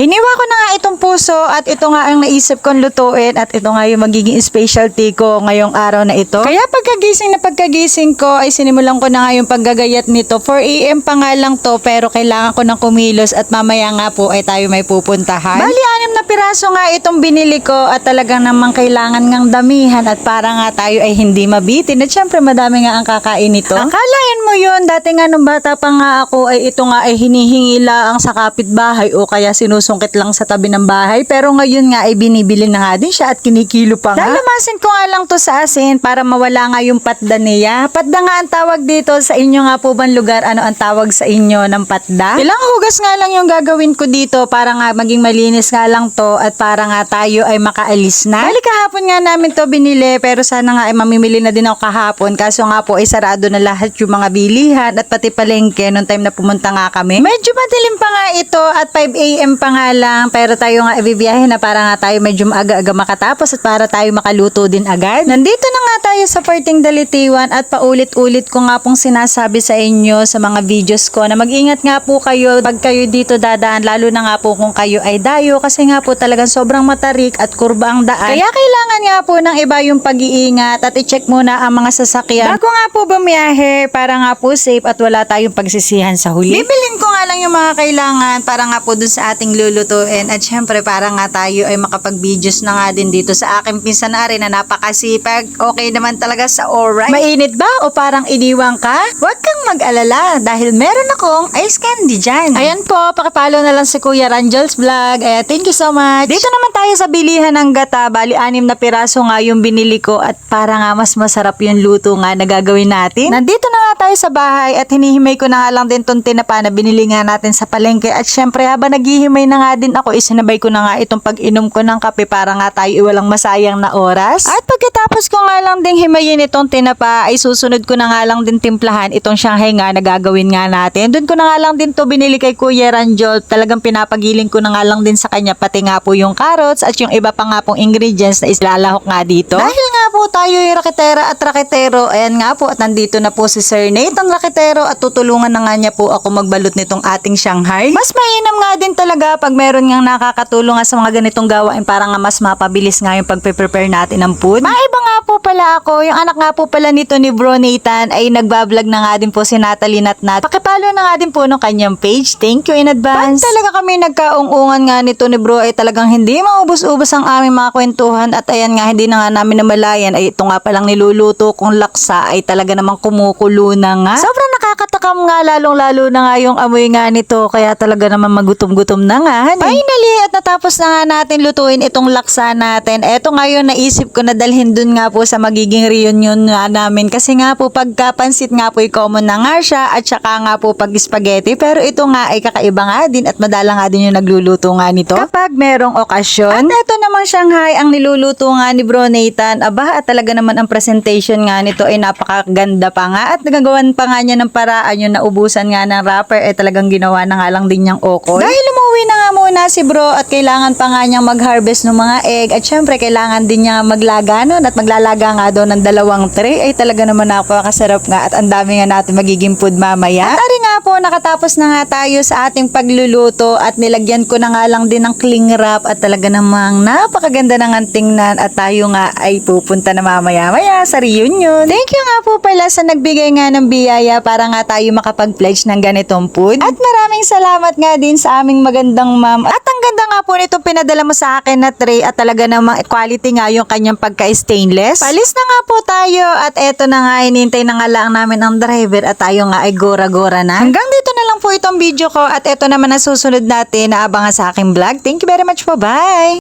Hiniwa ko na nga itong puso at ito nga ang naisip kong lutuin at ito nga yung magiging specialty ko ngayong araw na ito. Kaya pagkagising ko ay sinimulan ko na nga yung paggagayat nito. 4 AM pa nga lang to pero kailangan ko ng kumilos at mamaya nga po ay tayo may pupuntahan. Bali, 6 na piraso nga itong binili ko at talagang namang kailangan ngang damihan at para nga tayo ay hindi mabitin at syempre madami nga ang kakain nito. Akalain mo yun, dati nga nung bata pa nga ako ay ito nga ay hinihingi lang sa kapitbahay o kaya sinusungkit lang sa tabi ng bahay pero ngayon nga ay binibili na nga din siya at kinikilo pa nga. Lalamasin ko nga lang to sa asin para mawala nga yung patda niya. Patda nga ang tawag dito sa inyo nga po bang lugar, ano ang tawag sa inyo ng patda? Ilang hugas nga lang yung gagawin ko dito para nga maging malinis nga lang to at para nga tayo ay makaalis na. Bali kahapon nga namin to binili pero sana nga ay mamimili na din ako kahapon kaso nga po ay sarado na lahat yung mga bilihan at pati palengke nung time na pumunta nga kami. Medyo madilim pa nga ito at 5 AM pa nga lang pero tayo nga ibibiyahe na para nga tayo medyo maaga-aga makatapos at para tayo makaluto din agad. Nandito na nga tayo sa Forting Dalitiwan at paulit-ulit ko nga pong sinasabi sa inyo sa mga videos ko na mag-ingat nga po kayo pag kayo dito dadaan lalo na nga po kung kayo ay dayo kasi nga po talagang sobrang matarik at kurba ang daan. Kaya kailangan nga po ng iba yung pag-iingat at i-check muna ang mga sasakyan bago nga po bumiyahe para nga po safe at wala tayong pagsisihan sa huli. Bibilin ko nga lang yung mga kailangan para nga po dun sa ating lulutuin at syempre para nga tayo ay makapag-videos na nga din dito sa aking pinsan na rin na napakasipag. Okay naman talaga sa alright. Mainit ba o parang iniwang ka? Huwag kang mag-alala dahil meron akong ice candy dyan. Ayan po, pakipalo na lang si Kuya Rangel's Vlog. Thank you so much. Dito naman tayo sa bilihan ng gata. Bali, 6 na piraso nga yung binili ko at para nga mas masarap yung luto nga na gagawin natin. Nandito na nga tayo sa bahay at hinihimay ko na nga lang din tong tinapa na binili nga natin sa palengke at syempre habang naghihimay na nga din ako isinabay ko na nga itong pag-inom ko ng kape para nga tayo iwalang masayang na oras. At pagkatapos ko nga lang ding himayin itong tinapa ay susunod ko na nga lang din timplahan itong Shanghai nga na gagawin nga natin. Doon ko na nga lang din to binili kay Kuya Ranjol. Talagang pinapagiling ko na nga lang din sa kanya pati nga po yung carrots at yung iba pa nga pong ingredients na islalahok nga dito. Dahil nga po tayo yung raketera at raketero, ayan nga po at nandito na po si Sir Nate ang raketero at tutulungan na nga niya po ako magbalot nitong ating Shanghai. Mas mainam nga din talaga pag meron nga nakakatulong nga sa mga ganitong gawain para nga mas mapabilis nga yung pagpe-prepare natin ng food. Maiba nga po pala ako, yung anak nga po pala nito ni Bro Nathan ay nagbablog na nga din po si Natalie Natnat. Pakipalo na nga din po ng kanyang page. Thank you in advance. Pag talaga kami nagkaung-ungan nga nito ni Bro ay talagang hindi maubos-ubos ang aming mga kwentuhan at ayan nga hindi na nga namin namalayan ay ito nga palang niluluto kong laksa ay talaga namang kumukulo na nga. Sobrang nakakatakam nga lalong-lalo na nga yung amoy nga nito kaya talaga naman magutom-gutom na nga. Finally at natapos na nga natin lutuin itong laksa natin. Eto ngayon naisip ko na dalhin dun nga po sa magiging reunion nga namin kasi nga po pagkapansit nga po ay common na nga siya at saka nga po pag spaghetti pero ito nga ay kakaiba nga din at madala nga din yung nagluluto nga nito kapag merong okasyon. At eto namang Shanghai ang niluluto nga ni Bro Nathan. Aba at talaga naman ang presentation nga nito ay napakaganda pa nga at nagagawan pa nga niya ng paraan yung naubusan nga ng wrapper ay talagang ginawa na nga lang din niyang okoy. Dahil umuwi na nga muna si Bro at kailangan pa nga niyang mag-harvest ng mga egg at syempre kailangan din niya maglaga nun at maglalaga nga daw ng 2 tray ay talaga naman napakasarap nga at ang dami nga natin magiging food mamaya. At ari nga po nakatapos na nga tayo sa ating pagluluto at nilagyan ko na nga lang din ng cling wrap at talaga namang napakaganda ng tingnan at tayo nga ay pupunta na mamaya-maya sa reunion. Thank you nga po pala sa nagbigay nga ng biyaya para nga tayo makapag-pledge ng ganitong food. At maraming salamat nga din sa aming magandang ma'am. At ang ganda nga po nito pinadala mo sa akin na tray at talaga namang quality nga yung kanyang pagka-stainless. Palis na nga po tayo at eto na nga inintay na nga lang namin ang driver at tayo nga ay gora-gora na. Hanggang dito na lang po itong video ko at eto naman ang susunod natin na abangan sa aking vlog. Thank you very much po. Bye!